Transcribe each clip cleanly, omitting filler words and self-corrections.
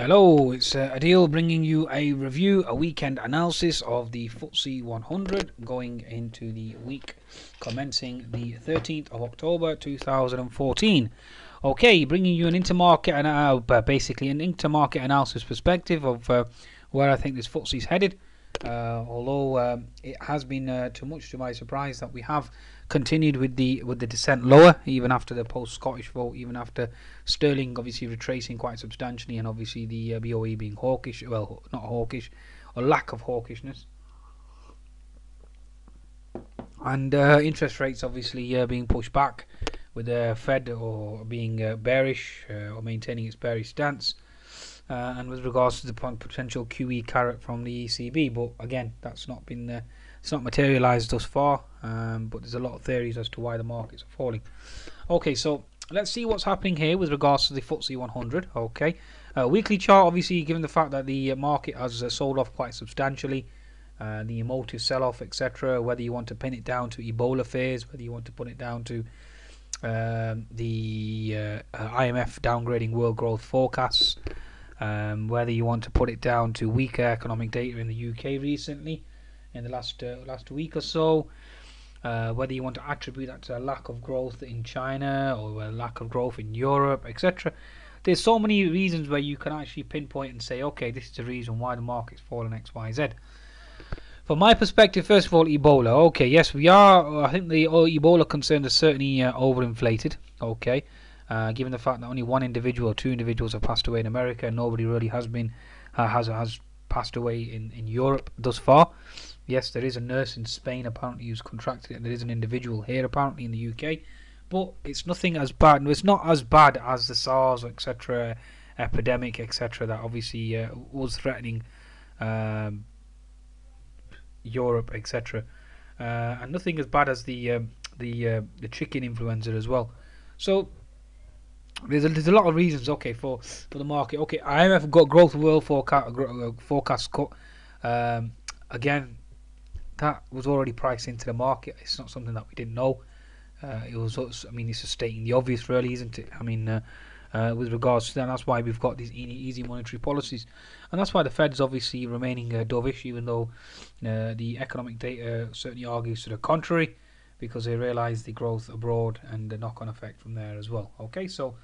Hello, it's Adil bringing you a review, a weekend analysis of the FTSE 100 going into the week commencing the 13th of October 2014. Okay, bringing you an intermarket and basically an intermarket analysis perspective of where I think this FTSE is headed. Although it has been too much to my surprise that we have continued with the descent lower, even after the post-Scottish vote, even after sterling obviously retracing quite substantially, and obviously the BOE being hawkish, well, not hawkish, or lack of hawkishness, and interest rates obviously being pushed back, with the Fed or being bearish or maintaining its bearish stance. And with regards to the potential QE carrot from the ECB, but again, that's not been it's not materialized thus far. But there's a lot of theories as to why the markets are falling. Okay, so let's see what's happening here with regards to the FTSE 100. Okay, weekly chart, obviously, given the fact that the market has sold off quite substantially, the emotive sell-off, etc. Whether you want to pin it down to Ebola fears, whether you want to put it down to the IMF downgrading world growth forecasts. Whether you want to put it down to weaker economic data in the UK recently, in the last week or so, whether you want to attribute that to a lack of growth in China or a lack of growth in Europe, etc. There's so many reasons where you can actually pinpoint and say, okay, this is the reason why the market's fallen X, Y, Z. From my perspective, first of all, Ebola. Okay, yes, we are. I think the Ebola concern is certainly overinflated. Okay. Given the fact that only one individual or two individuals have passed away in America, and nobody really has been has passed away in Europe thus far. Yes, there is a nurse in Spain apparently who's contracted it, and there is an individual here apparently in the UK, but it's nothing as bad. No, it's not as bad as the SARS, etc., epidemic, etc., that obviously was threatening Europe, etc., and nothing as bad as the chicken influenza as well. So there's a lot of reasons, okay, for the market. Okay, IMF got growth world forecast cut. Again, that was already priced into the market. It's not something that we didn't know. It was, I mean, it's just stating the obvious, really, isn't it? I mean, with regards to that, that's why we've got these easy monetary policies, and that's why the Fed's obviously remaining dovish, even though the economic data certainly argues to the contrary, because they realise the growth abroad and the knock-on effect from there as well. Okay, so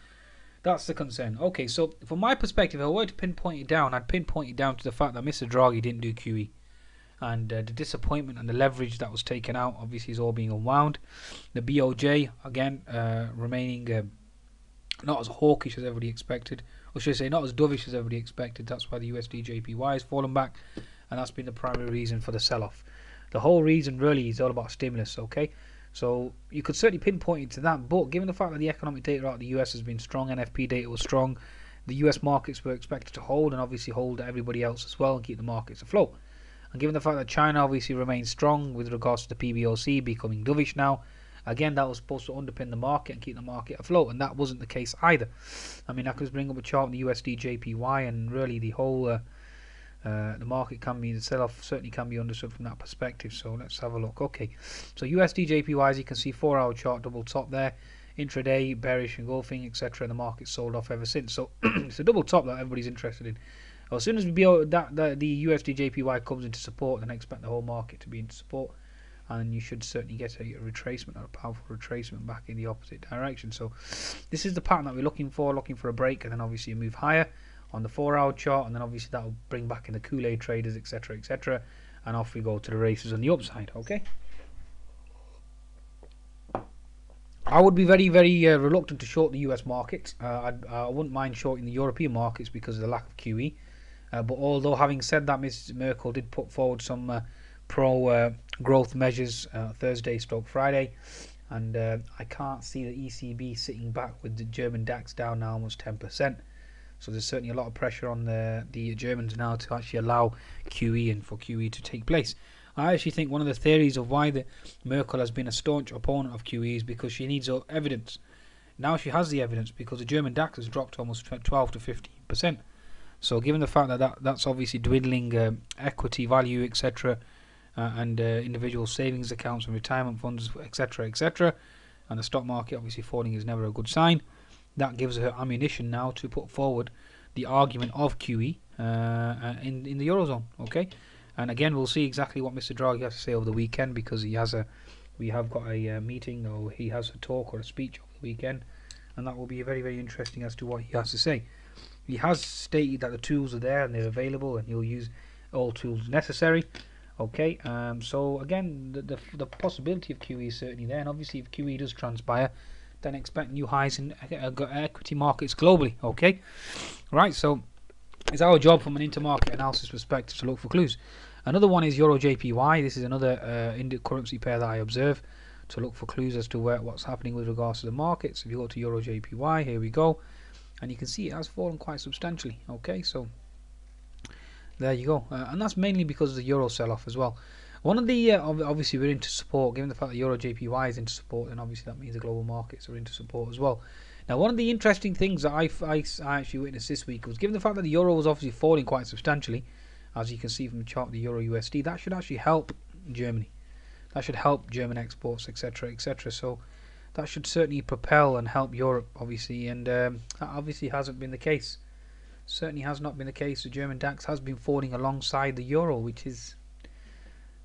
that's the concern. Okay, so from my perspective, if I were to pinpoint it down, I'd pinpoint it down to the fact that Mr. Draghi didn't do QE. And the disappointment and the leverage that was taken out obviously is all being unwound. The BOJ, again, remaining not as hawkish as everybody expected. Or should I say, not as dovish as everybody expected. That's why the USD JPY has fallen back. And that's been the primary reason for the sell-off. The whole reason really is all about stimulus, okay? So you could certainly pinpoint it to that, but given the fact that the economic data out of the US has been strong, NFP data was strong, the US markets were expected to hold and obviously hold everybody else as well and keep the markets afloat. And given the fact that China obviously remains strong with regards to the PBOC becoming dovish now, again, that was supposed to underpin the market and keep the market afloat, and that wasn't the case either. I mean, I could just bring up a chart on the USD JPY, and really the whole the market can be, the sell-off certainly can be understood from that perspective. So let's have a look. Okay, so USD JPY, as you can see, 4-hour chart, double top there, intraday bearish engulfing, etc. And the market sold off ever since. So it's a double top that everybody's interested in. As soon as we be that the USD JPY comes into support, then expect the whole market to be into support, and you should certainly get a retracement or a powerful retracement back in the opposite direction. So this is the pattern that we're looking for a break, and then obviously a move higher on the 4-hour chart, and then obviously that will bring back in the Kool-Aid traders, etc., etc., and off we go to the races on the upside. Okay, I would be very, very reluctant to short the US market. I wouldn't mind shorting the European markets because of the lack of QE. But although, having said that, Ms. Merkel did put forward some pro-growth measures Thursday/Friday, and I can't see the ECB sitting back with the German DAX down now almost 10%. So there's certainly a lot of pressure on the Germans now to actually allow QE and for QE to take place. I actually think one of the theories of why the Merkel has been a staunch opponent of QE is because she needs evidence. Now she has the evidence because the German DAX has dropped almost 12 to 15%. So given the fact that that's obviously dwindling equity value, etc., and individual savings accounts and retirement funds, etc., etc., and the stock market obviously falling is never a good sign. That gives her ammunition now to put forward the argument of QE in the eurozone. Okay, and again we'll see exactly what Mr. Draghi has to say over the weekend, because we have got a meeting, or he has a talk or a speech over the weekend, and that will be very, very interesting as to what he has to say. He has stated that the tools are there and they're available, and he'll use all tools necessary. Okay, so again, the possibility of QE is certainly there, and obviously if QE does transpire, then expect new highs in equity markets globally. Okay, right, so it's our job from an intermarket analysis perspective to look for clues. Another one is Euro JPY. This is another currency pair that I observe to look for clues as to what's happening with regards to the markets. If you go to Euro JPY, here we go, and you can see it has fallen quite substantially. Okay, so there you go, and that's mainly because of the euro sell-off as well. One of the obviously we're into support, given the fact that Euro JPY is into support, and obviously that means the global markets are into support as well. Now, one of the interesting things that I actually witnessed this week was, given the fact that the euro was obviously falling quite substantially, as you can see from the chart, the Euro USD, that should actually help Germany. That should help German exports, etc., etc. So that should certainly propel and help Europe, obviously, and that obviously hasn't been the case. Certainly has not been the case. The German DAX has been falling alongside the euro, which is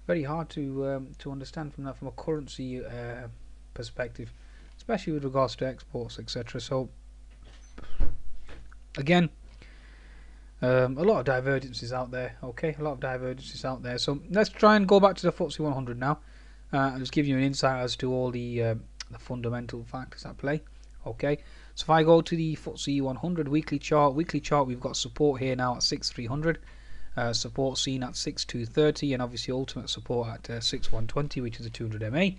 very hard to understand from a currency perspective, especially with regards to exports, etc. So again, a lot of divergences out there. Okay, a lot of divergences out there. So let's try and go back to the FTSE 100 now. I'll just give you an insight as to all the fundamental factors at play. Okay, so if I go to the FTSE 100 weekly chart, we've got support here now at 6,300, support seen at 6,230, and obviously ultimate support at 6,120, which is a 200 MA,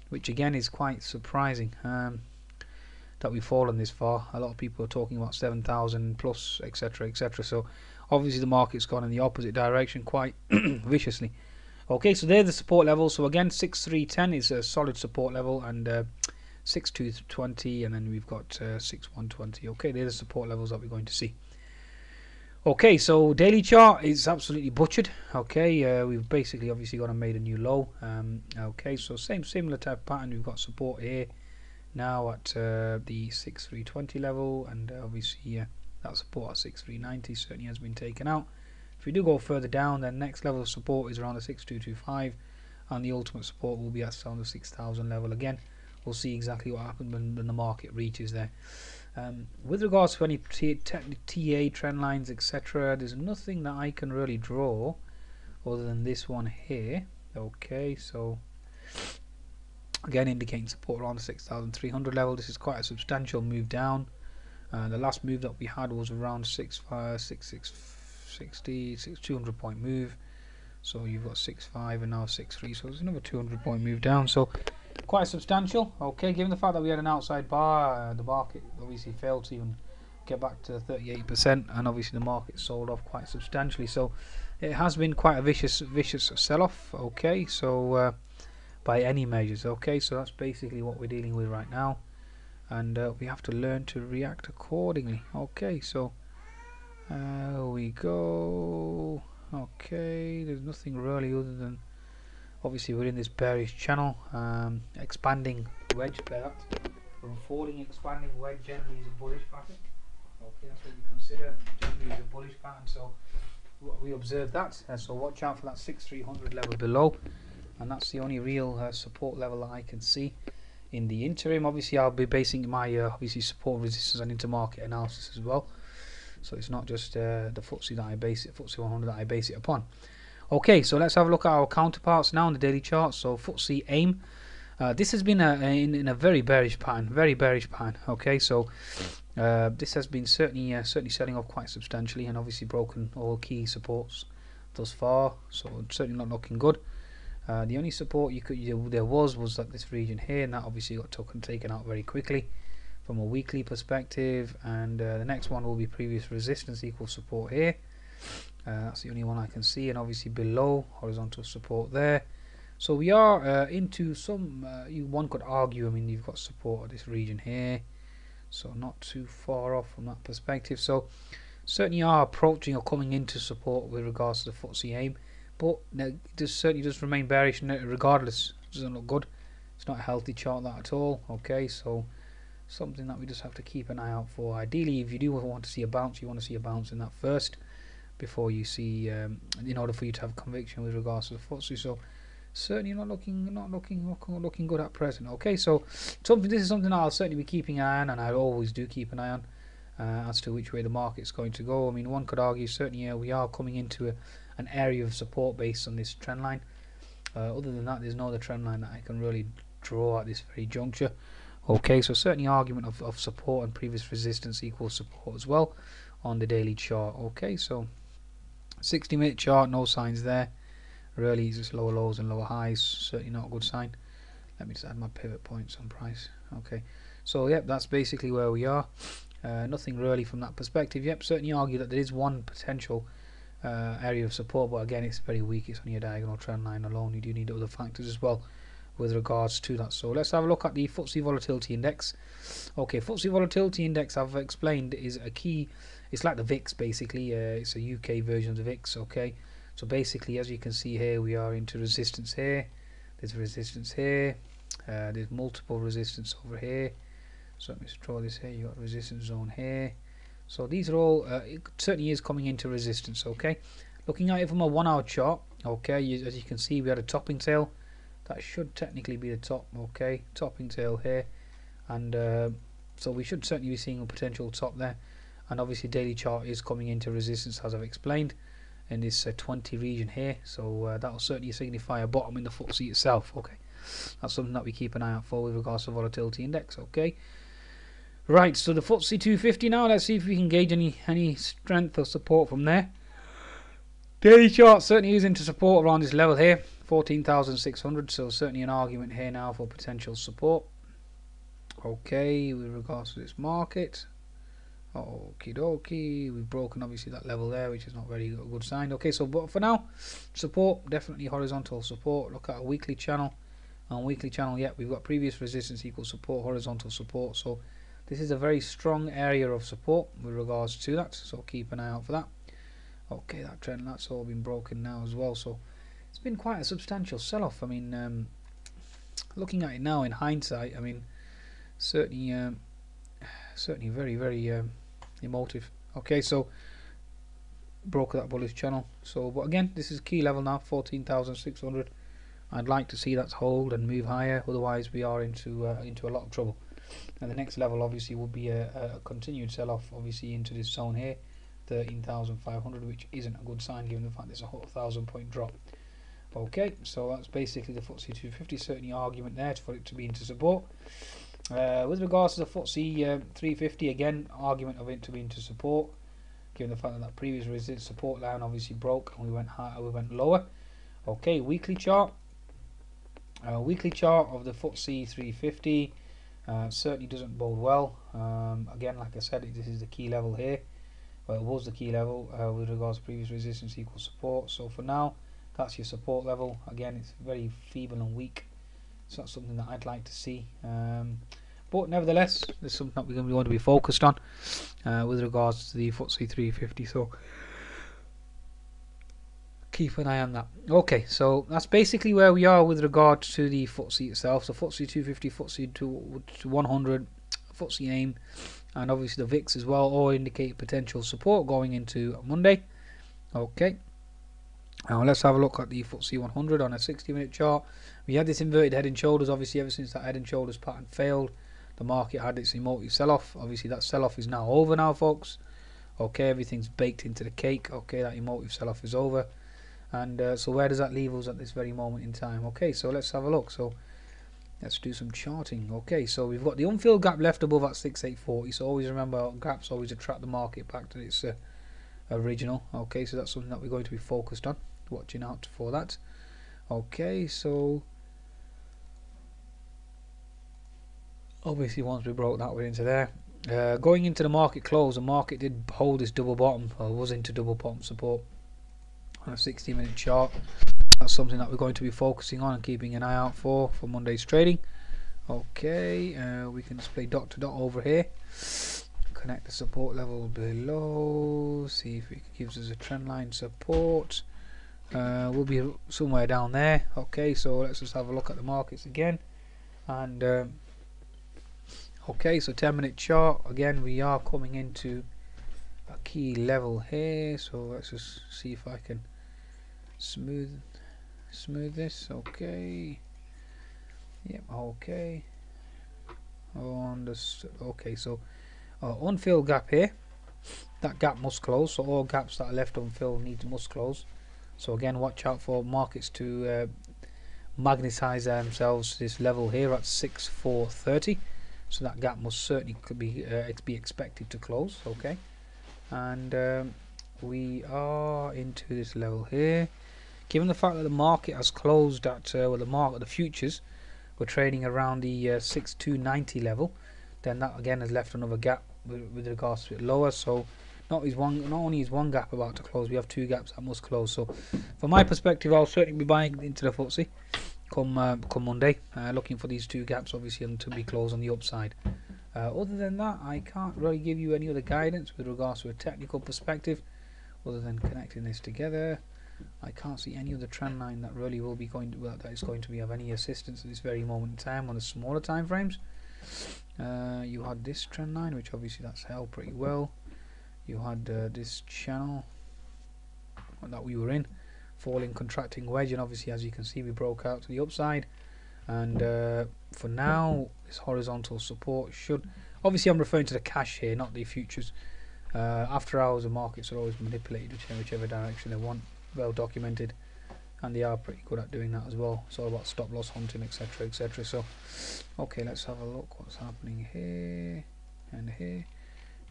which again is quite surprising that we've fallen this far. A lot of people are talking about 7,000 plus, etc., etc. So obviously the market's gone in the opposite direction quite viciously. Okay, so there's the support level. So again, 6,310 is a solid support level, and 6,220, and then we've got 6,120. Okay, they're the support levels that we're going to see. Okay, so daily chart is absolutely butchered. Okay, we've basically obviously gone and made a new low. Okay, so similar type of pattern. We've got support here now at the 6,320 level, and obviously that support at 6,390 certainly has been taken out. If we do go further down, then next level of support is around the 6,225, and the ultimate support will be at around the 6,000 level again. We'll see exactly what happens when the market reaches there. With regards to any TA trend lines, etc., there's nothing that I can really draw other than this one here. Okay, so again indicating support around the 6,300 level. This is quite a substantial move down. The last move that we had was around 200 point move. So you've got 6.5 and now 6.3, so there's another 200 point move down. So quite substantial. Okay, given the fact that we had an outside bar, the market obviously failed to even get back to 38%, and obviously the market sold off quite substantially. So it has been quite a vicious sell-off. Okay, so by any measures. Okay, so that's basically what we're dealing with right now, and we have to learn to react accordingly. Okay, so we go. Okay, there's nothing really other than obviously we're in this bearish channel. Expanding wedge pair, from falling expanding wedge generally is a bullish pattern. Okay, that's what we consider generally is a bullish pattern. So we observe that. So watch out for that 6,300 level below, and that's the only real support level that I can see. In the interim, obviously I'll be basing my obviously support resistance and intermarket analysis as well. So it's not just the FTSE that I base it, FTSE 100 that I base it upon. Okay, so let's have a look at our counterparts now on the daily chart. So FTSE AIM, this has been in a very bearish pattern, Okay, so this has been certainly selling off quite substantially, and obviously broken all key supports thus far. So certainly not looking good. The only support there was at this region here, and that obviously got taken out very quickly from a weekly perspective, and the next one will be previous resistance equals support here. That's the only one I can see, and obviously below horizontal support there. So we are into some one could argue, I mean, you've got support at this region here, so not too far off from that perspective. So certainly are approaching or coming into support with regards to the FTSE AIM, but it certainly does remain bearish regardless. It doesn't look good. It's not a healthy chart that at all. Okay, so something that we just have to keep an eye out for. Ideally, if you do want to see a bounce, you want to see a bounce in that first before you see, in order for you to have conviction with regards to the FTSE. So certainly not looking good at present. Okay, so this is something that I'll certainly be keeping an eye on, and I always do keep an eye on, as to which way the market's going to go. I mean, one could argue certainly we are coming into an area of support based on this trend line. Other than that, there's no other trend line that I can really draw at this very juncture. Okay, so certainly argument of support and previous resistance equals support as well on the daily chart. Okay, so 60-minute chart, no signs there. Really, it's just lower lows and lower highs. Certainly not a good sign. Let me just add my pivot points on price. Okay, so yep, that's basically where we are. Nothing really from that perspective. Yep, certainly argue that there is one potential area of support, but again, it's very weak. It's only a diagonal trend line alone. You do need other factors as well with regards to that. So let's have a look at the FTSE volatility index. Okay, FTSE volatility index, I've explained, is a key. It's like the VIX basically. It's a UK version of the VIX. Okay, so basically, as you can see here, we are into resistance here. There's resistance here. There's multiple resistance over here. So let me just draw this here. You got resistance zone here. So these are all, it certainly is coming into resistance. Okay, looking at it from a 1 hour chart. Okay, as you can see, we had a topping tail. That should technically be the top. Okay, topping tail here, and so we should certainly be seeing a potential top there. And obviously, daily chart is coming into resistance, as I've explained, in this 20 region here. So that will certainly signify a bottom in the FTSE itself. Okay, that's something that we keep an eye out for with regards to volatility index. Okay. Right, so the FTSE 250 now, let's see if we can gauge any strength or support from there. Daily chart certainly is into support around this level here, 14,600, so certainly an argument here now for potential support. Okay, with regards to this market, okie dokie, we've broken obviously that level there, which is not very a good sign. Okay, so but for now, support, definitely horizontal support. Look at a weekly channel. On weekly channel, yeah, we've got previous resistance equals support, horizontal support, so this is a very strong area of support with regards to that, so keep an eye out for that. Okay, that trend, that's all been broken now as well, so it's been quite a substantial sell-off. I mean, looking at it now in hindsight, I mean, certainly very, very emotive. Okay, so broke that bullish channel. So, but again, this is key level now, 14,600. I'd like to see that hold and move higher. Otherwise, we are into a lot of trouble. And the next level obviously would be a continued sell-off, obviously into this zone here, 13,500, which isn't a good sign given the fact it's a 1,000-point drop. Okay, so that's basically the FTSE 250. Certainly argument there for it to be into support. With regards to the FTSE 350, again, argument of it to be into support, given the fact that previous resistance support line obviously broke and we went higher, we went lower. Okay, weekly chart. Weekly chart of the FTSE 350. Certainly doesn't bode well. Again, like I said, this is the key level here. Well, it was the key level with regards to previous resistance equals support. So for now, that's your support level. Again, it's very feeble and weak. It's not something that I'd like to see. But nevertheless, there's something that we're going to want to be focused on with regards to the FTSE 350. So keep an eye on that. Okay, so that's basically where we are with regard to the FTSE itself. So FTSE 250, FTSE to 100, FTSE AIM, and obviously the VIX as well, all indicate potential support going into Monday. Okay, now let's have a look at the FTSE 100 on a 60-minute chart. We had this inverted head and shoulders. Obviously, ever since that head and shoulders pattern failed, the market had its emotive sell-off. Obviously, that sell-off is now over now, folks. Okay, everything's baked into the cake. Okay, that emotive sell-off is over. And so where does that leave us at this very moment in time? Okay, so let's have a look. So let's do some charting. Okay, so we've got the unfilled gap left above at 6840. So always remember, gaps always attract the market back to its original. Okay, so that's something that we're going to be focused on, watching out for that. Okay, so obviously once we broke that, we're into there. Going into the market close, the market did hold this double bottom, or was into double bottom support on a 60-minute chart. That's something that we're going to be focusing on and keeping an eye out for Monday's trading. Okay, we can just play dot to dot over here, connect the support level below, see if it gives us a trend line support. We'll be somewhere down there. Okay, so let's just have a look at the markets again, and Okay, so 10-minute chart. Again, we are coming into a key level here. So let's just see if I can smooth this. Okay. Yep. Okay. Understood. Okay, so unfilled gap here. That gap must close. So all gaps that are left unfilled must close. So again, watch out for markets to magnetize themselves to this level here at 6430. So that gap must certainly be expected to close. Okay, and we are into this level here. Given the fact that the market has closed at the futures were trading around the 6290 level, then that again has left another gap with regards to it lower. So not only is one gap about to close, we have two gaps that must close. So from my perspective, I'll certainly be buying into the FTSE come Monday, looking for these two gaps obviously and to be closed on the upside. Other than that, I can't really give you any other guidance with regards to a technical perspective other than connecting this together. I can't see any other trend line that really will be that is going to be of any assistance at this very moment in time on the smaller time frames. You had this trend line, which obviously that's held pretty well. You had this channel that we were in, falling contracting wedge, and obviously as you can see we broke out to the upside, and for now this horizontal support should, obviously I'm referring to the cash here, not the futures. After hours the markets are always manipulated whichever direction they want, well documented, and they are pretty good at doing that as well. It's all about stop loss hunting, etc, etc. So okay, let's have a look what's happening here and here.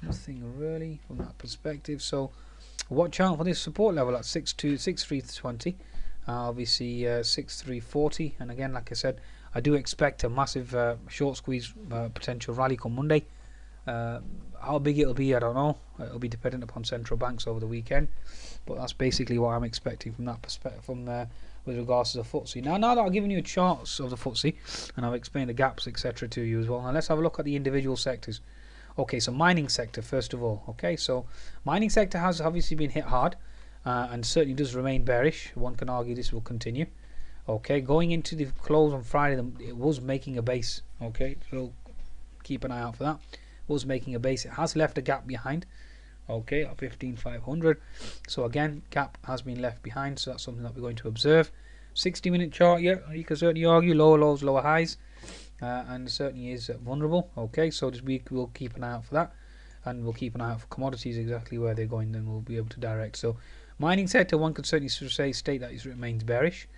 Nothing really from that perspective, so watch out for this support level at 6320, obviously 6340, and again like I said, I do expect a massive short squeeze potential rally come Monday. How big it'll be I don't know, it'll be dependent upon central banks over the weekend, but that's basically what I'm expecting from that perspective, with regards to the FTSE. Now that I've given you charts of the FTSE and I've explained the gaps etc to you as well, now let's have a look at the individual sectors. Okay, so mining sector first of all. Okay, so mining sector has obviously been hit hard and certainly does remain bearish. One can argue this will continue. Okay, going into the close on Friday, it was making a base. Okay, so keep an eye out for that. It was making a base. It has left a gap behind. Okay, at 15,500. So again, gap has been left behind. So that's something that we're going to observe. 60-minute chart, yeah, you can certainly argue lower lows, lower highs. And certainly is vulnerable. Okay, so this week we'll keep an eye out for that, and we'll keep an eye out for commodities, exactly where they're going, then we'll be able to direct. So mining sector, one could certainly state that it remains bearish.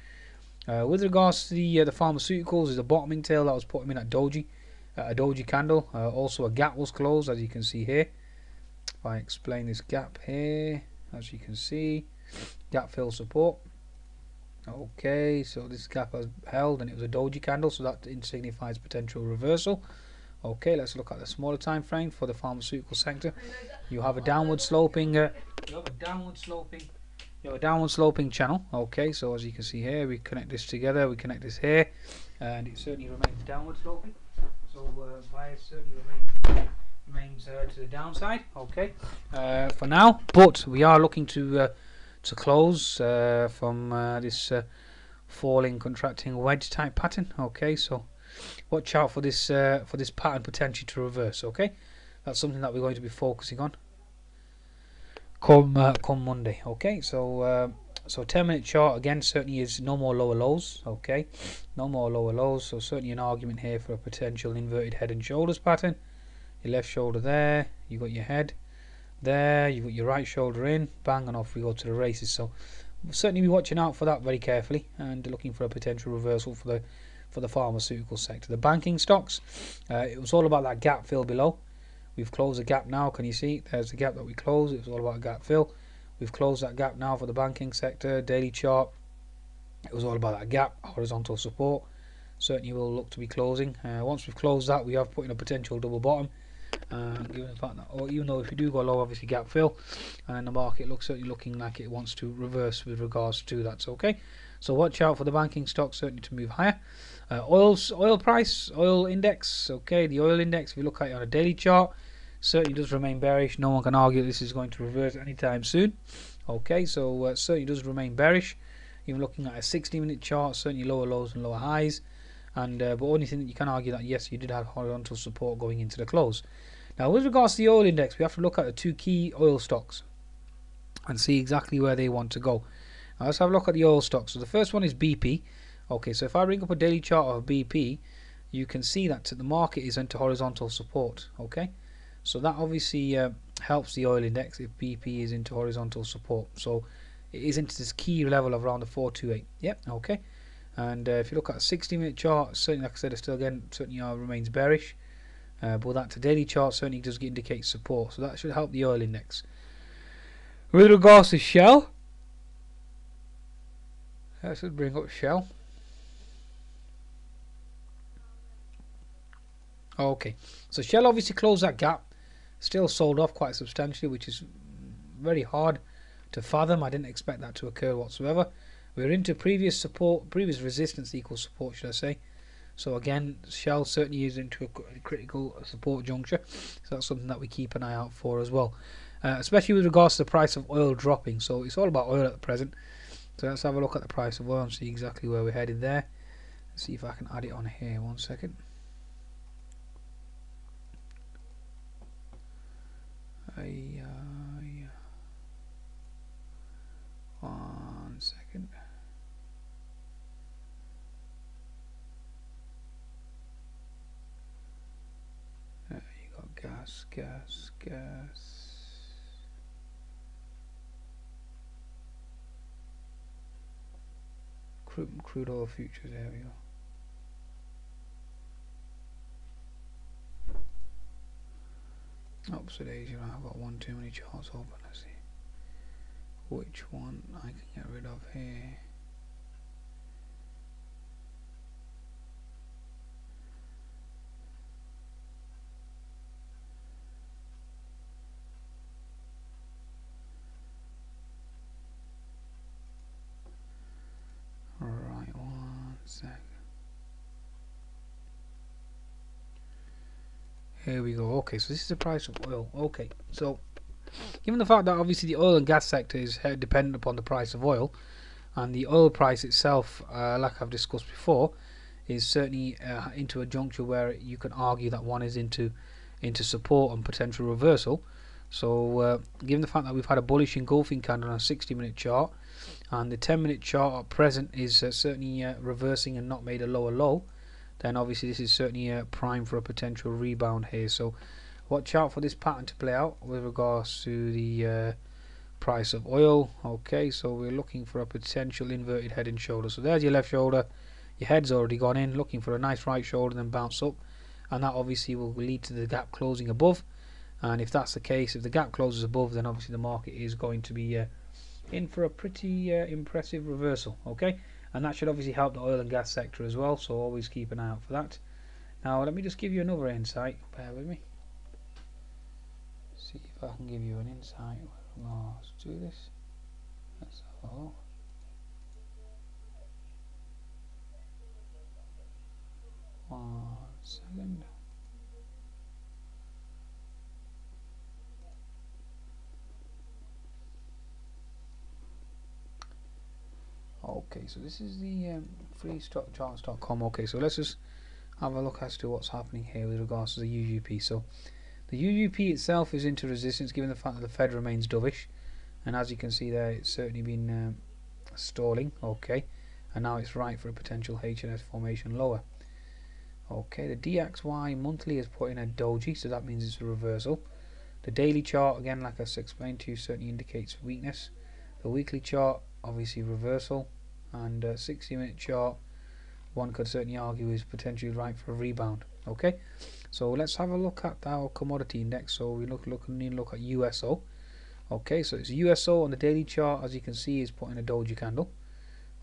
With regards to the pharmaceuticals, is a bottoming tail that was put in at doji, a doji candle. Also a gap was closed, as you can see here. If I explain this gap here, as you can see, gap fill support. Okay, so this gap has held and it was a doji candle, so that signifies potential reversal. Okay, let's look at the smaller time frame for the pharmaceutical sector. You have a downward sloping channel. Okay, so as you can see here, we connect this together, we connect this here, and it certainly remains downward sloping. So bias certainly remains to the downside. Okay, for now, but we are looking to close from this falling contracting wedge type pattern. Okay, so watch out for this pattern potentially to reverse. Okay, that's something that we're going to be focusing on come Monday. Okay, so 10-minute chart again certainly is no more lower lows. Okay, no more lower lows, so certainly an argument here for a potential inverted head and shoulders pattern. Your left shoulder there, you got your head there, you've got your right shoulder in, bang, and off we go to the races. So we'll certainly be watching out for that very carefully and looking for a potential reversal for the pharmaceutical sector. The banking stocks, it was all about that gap fill below. We've closed the gap now, can you see? There's the gap that we closed. It was all about gap fill. We've closed that gap now for the banking sector. Daily chart, it was all about that gap, horizontal support. Certainly will look to be closing. Once we've closed that, we have put in a potential double bottom. Given the fact that, even though if you do go low, obviously gap fill, and the market certainly looking like it wants to reverse with regards to that. So okay, so watch out for the banking stock certainly to move higher. Oil price, oil index. Okay, the oil index, if you look at it on a daily chart, certainly does remain bearish. No one can argue this is going to reverse anytime soon. Okay, so certainly does remain bearish. Even looking at a 60-minute chart, certainly lower lows and lower highs. And but only thing that you can argue that yes, you did have horizontal support going into the close. Now, with regards to the oil index, we have to look at the two key oil stocks and see exactly where they want to go. Now, let's have a look at the oil stocks. So the first one is BP. Okay, so if I bring up a daily chart of BP, you can see that the market is into horizontal support. Okay, so that obviously helps the oil index if BP is into horizontal support. So it is into this key level of around the 428. Yep, okay. And if you look at a 60-minute chart, certainly, like I said, it still again certainly remains bearish. But that daily chart certainly does indicate support, so that should help the oil index. With regards to Shell, let's just bring up Shell. Okay, so Shell obviously closed that gap, still sold off quite substantially, which is very hard to fathom. I didn't expect that to occur whatsoever. We're into previous support, previous resistance equals support, should I say. So again, Shell certainly is into a critical support juncture, so that's something that we keep an eye out for as well, especially with regards to the price of oil dropping. So it's all about oil at the present. So let's have a look at the price of oil and see exactly where we're headed there. Let's see if I can add it on here. 1 second. Yeah. 1 second. You got gas. Crude oil futures. There we go. Opposite Asia. I've got one too many charts open. Let's see which one I can get rid of here. Right, 1 sec. Here we go. Okay, so this is the price of oil. Okay, so given the fact that obviously the oil and gas sector is dependent upon the price of oil, and the oil price itself, like I've discussed before, is certainly into a juncture where you can argue that one is into support and potential reversal. So given the fact that we've had a bullish engulfing candle on a 60-minute chart, and the 10-minute chart at present is certainly reversing and not made a lower low, then obviously this is certainly prime for a potential rebound here. So watch out for this pattern to play out with regards to the price of oil. Okay, so we're looking for a potential inverted head and shoulder. So there's your left shoulder, your head's already gone in, looking for a nice right shoulder, then bounce up, and that obviously will lead to the gap closing above. And if that's the case, if the gap closes above, then obviously the market is going to be in for a pretty impressive reversal. Okay, and that should obviously help the oil and gas sector as well, so always keep an eye out for that. Now let me just give you another insight. Bear with me. See if I can give you an insight. Let's do this. Let's have a look. One second. Okay, so this is the freestockcharts.com. Okay, so let's just have a look as to what's happening here with regards to the UUP. So the UUP itself is into resistance given the fact that the Fed remains dovish, and as you can see there, it's certainly been stalling. Okay, and now it's right for a potential H&S formation lower. Okay, the DXY monthly is put in a doji, so that means it's a reversal. The daily chart, again, like I explained to you, certainly indicates weakness. The weekly chart, obviously reversal, and 60-minute chart, one could certainly argue is potentially right for a rebound. Okay, so let's have a look at our commodity index. So we look at USO. Okay, so it's USO on the daily chart, as you can see, is put in a doji candle.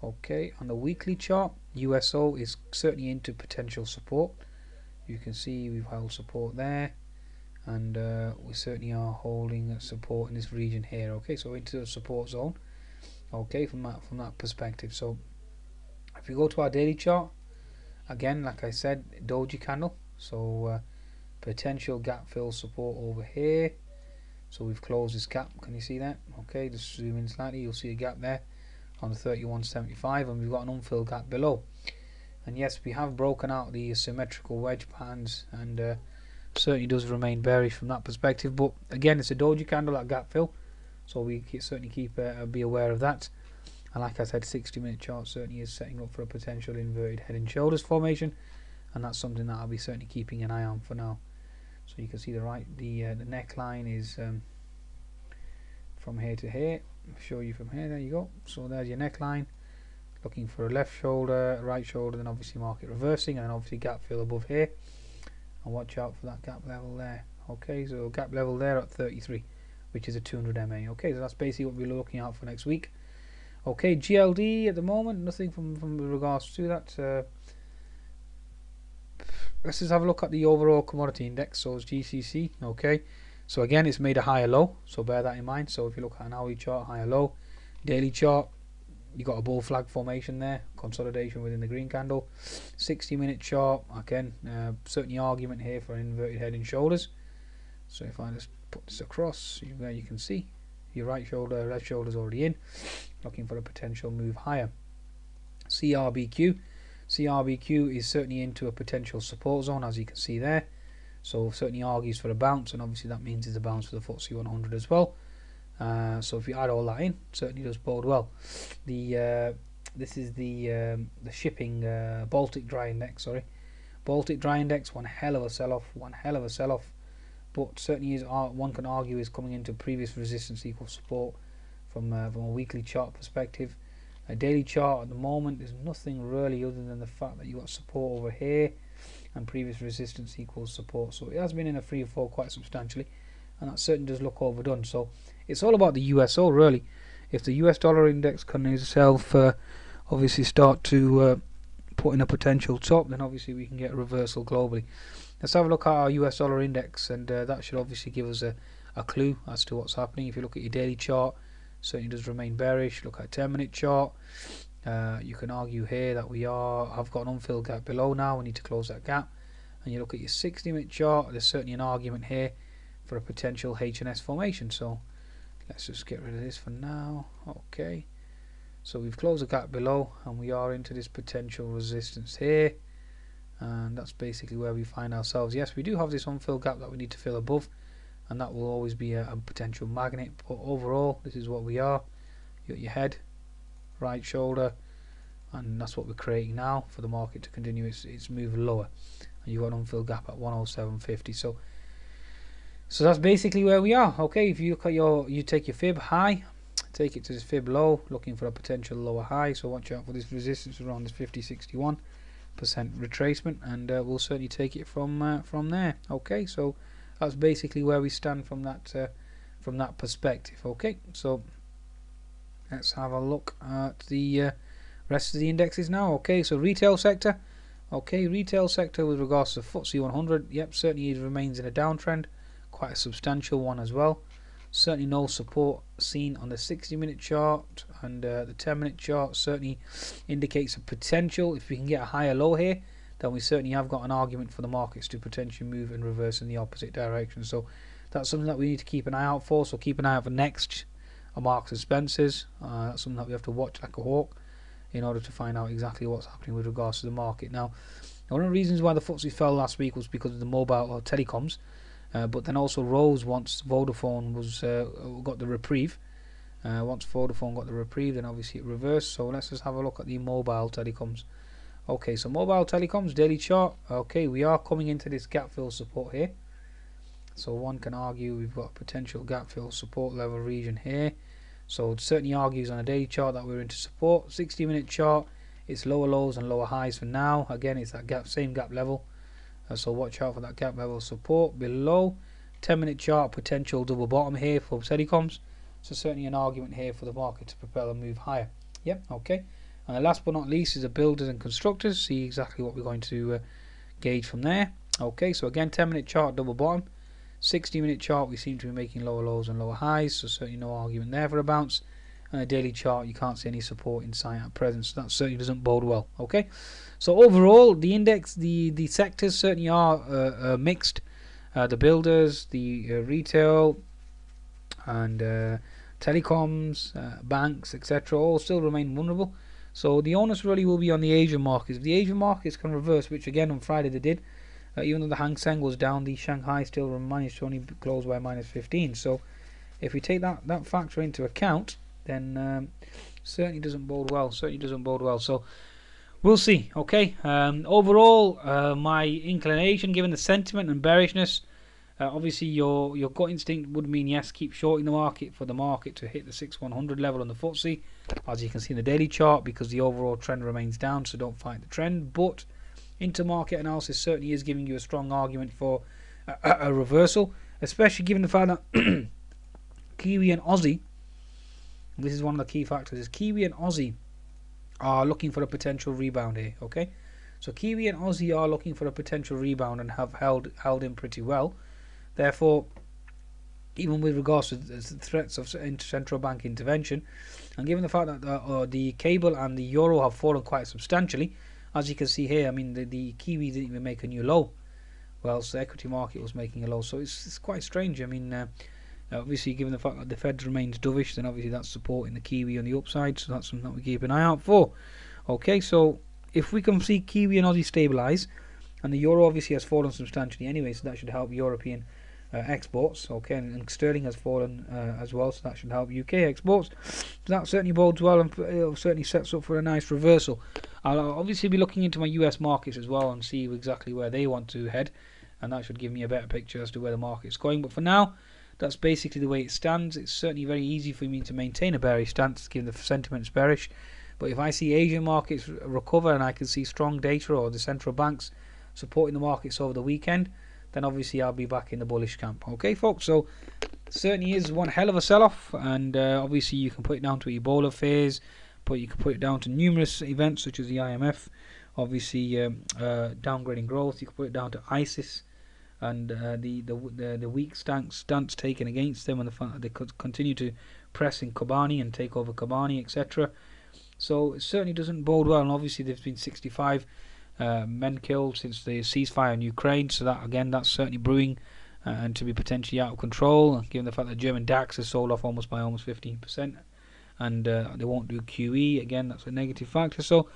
Okay, on the weekly chart, USO is certainly into potential support. You can see we've held support there, and we certainly are holding support in this region here. Okay, so into the support zone. Okay, from that perspective. So if we go to our daily chart, again, like I said, doji candle. So potential gap fill support over here. So we've closed this gap. Can you see that? Okay, just zoom in slightly. You'll see a gap there on the 31.75, and we've got an unfilled gap below. And yes, we have broken out the symmetrical wedge patterns, and certainly does remain bearish from that perspective. But again, it's a doji candle at gap fill, so we certainly be aware of that. And like I said, 60-minute chart certainly is setting up for a potential inverted head and shoulders formation, and that's something that I'll be certainly keeping an eye on for now. So you can see the neckline is from here to here. I'll show you from here. There you go. So there's your neckline. Looking for a left shoulder, right shoulder, then obviously market reversing, and then obviously gap fill above here. And watch out for that gap level there. Okay, so gap level there at 33, which is a 200 MA. Okay, so that's basically what we're looking out for next week. Okay, GLD at the moment, nothing from regards to that. Let's just have a look at the overall commodity index. So it's GCC. Okay, so again, it's made a higher low, so bear that in mind. So if you look at an hourly chart, higher low, daily chart, you got a bull flag formation there, consolidation within the green candle. 60-minute chart, again, certainly argument here for an inverted head and shoulders. So if I just put this across, there you can see your right shoulder, left shoulder is already in, looking for a potential move higher. CRBQ is certainly into a potential support zone, as you can see there. So certainly argues for a bounce, and obviously that means it's a bounce for the FTSE 100 as well. So if you add all that in, certainly does bode well. This is the shipping Baltic Dry Index. Baltic Dry Index, one hell of a sell-off. But certainly is one can argue is coming into previous resistance equals support from a weekly chart perspective. A daily chart at the moment, there's nothing really other than the fact that you got support over here and previous resistance equals support. So it has been in a free fall quite substantially, and that certainly does look overdone. So it's all about the USO really. If the US dollar index can itself obviously start to put in a potential top, then obviously we can get a reversal globally. Let's have a look at our US dollar index, and that should obviously give us a clue as to what's happening. If you look at your daily chart, certainly does remain bearish. Look at a 10-minute chart. You can argue here that I've got an unfilled gap below now. We need to close that gap. And you look at your 60-minute chart, there's certainly an argument here for a potential H&S formation. So let's just get rid of this for now. Okay, so we've closed the gap below, and we are into this potential resistance here, and that's basically where we find ourselves. Yes, we do have this unfilled gap that we need to fill above, and that will always be a potential magnet. But overall, this is what we are. You got your head, right shoulder, and that's what we're creating now for the market to continue its move lower. And you got an unfilled gap at 107.50. So that's basically where we are. Okay, if you look at you take your fib high, take it to this fib low, looking for a potential lower high. So watch out for this resistance around this 50-61% retracement, and we'll certainly take it from there. Okay, so that's basically where we stand from that perspective. Okay, so let's have a look at the rest of the indexes now. Okay, so retail sector. Okay, retail sector with regards to FTSE 100, yep, certainly it remains in a downtrend, quite a substantial one as well. Certainly no support seen on the 60-minute chart, and the 10-minute chart certainly indicates a potential. If we can get a higher low here, then we certainly have got an argument for the markets to potentially move and reverse in the opposite direction. So that's something that we need to keep an eye out for. So keep an eye out for next Marks and Spencers. That's something that we have to watch like a hawk in order to find out exactly what's happening with regards to the market. Now, one of the reasons why the FTSE fell last week was because of the mobile or telecoms, but then also rose once Vodafone got the reprieve. Once Vodafone got the reprieve, then obviously it reversed. So let's just have a look at the mobile telecoms. Okay, so mobile telecoms daily chart. Okay, we are coming into this gap fill support here. So one can argue we've got a potential gap fill support level region here. So it certainly argues on a daily chart that we're into support. 60-minute chart, it's lower lows and lower highs for now. Again, it's that same gap level. So watch out for that gap level support below. 10-minute chart, potential double bottom here for telecoms. So certainly an argument here for the market to propel and move higher. Yep, okay. And last but not least is the builders and constructors. See exactly what we're going to gauge from there. Okay, so again, 10-minute chart, double bottom. 60-minute chart, we seem to be making lower lows and lower highs, so certainly no argument there for a bounce. And a daily chart, you can't see any support in sight at present, so that certainly doesn't bode well. Okay, so overall, the index, the sectors certainly are mixed. The builders, the retail, and telecoms, banks, etc., all still remain vulnerable. So the onus really will be on the Asian markets. If the Asian markets can reverse, which again on Friday they did, even though the Hang Seng was down, the Shanghai still managed to only close by -15. So if we take that factor into account, then certainly doesn't bode well. Certainly doesn't bode well. So we'll see. Okay. Overall, my inclination, given the sentiment and bearishness, obviously your gut instinct would mean yes, keep shorting the market for the market to hit the 6100 level on the FTSE, as you can see in the daily chart, because the overall trend remains down. So don't fight the trend. But intermarket analysis certainly is giving you a strong argument for a reversal, especially given the fact that Kiwi and Aussie, this is one of the key factors, is Kiwi and Aussie are looking for a potential rebound here. Okay, so Kiwi and Aussie are looking for a potential rebound and have held in pretty well. Therefore, even with regards to the threats of central bank intervention, and given the fact that the cable and the euro have fallen quite substantially, as you can see here, I mean the Kiwi didn't even make a new low, whilst the equity market was making a low. So it's quite strange. I mean, obviously, given the fact that the Fed remains dovish, then obviously that's supporting the Kiwi on the upside. So that's something that we keep an eye out for. Okay, so if we can see Kiwi and Aussie stabilise, and the euro obviously has fallen substantially anyway, so that should help European exports. Okay, and sterling has fallen as well, so that should help UK exports. So that certainly bodes well, and it certainly sets up for a nice reversal. I'll obviously be looking into my US markets as well and see exactly where they want to head, and that should give me a better picture as to where the market's going. But for now, that's basically the way it stands. It's certainly very easy for me to maintain a bearish stance given the sentiment is bearish. But if I see Asian markets recover and I can see strong data or the central banks supporting the markets over the weekend, then obviously I'll be back in the bullish camp. Okay, folks, so certainly is one hell of a sell-off, and obviously you can put it down to Ebola phase, but you can put it down to numerous events such as the IMF, obviously downgrading growth. You can put it down to ISIS and the weak stance taken against them, and the fact that they could continue to press in Kobani and take over Kobani, etc. So it certainly doesn't bode well, and obviously there's been 65 men killed since the ceasefire in Ukraine, so that again, that's certainly brewing and to be potentially out of control, given the fact that German DAX has sold off almost 15%, and they won't do QE, again that's a negative factor. So,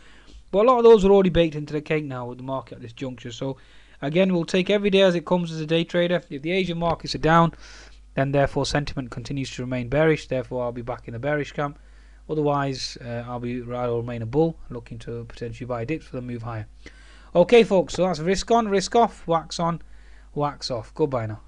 but a lot of those are already baked into the cake now with the market at this juncture. So again, we'll take every day as it comes as a day trader. If the Asian markets are down, then therefore sentiment continues to remain bearish, therefore I'll be back in the bearish camp. Otherwise, I'll remain a bull, looking to potentially buy dips for the move higher. Okay, folks, so that's risk on, risk off, wax on, wax off. Goodbye now.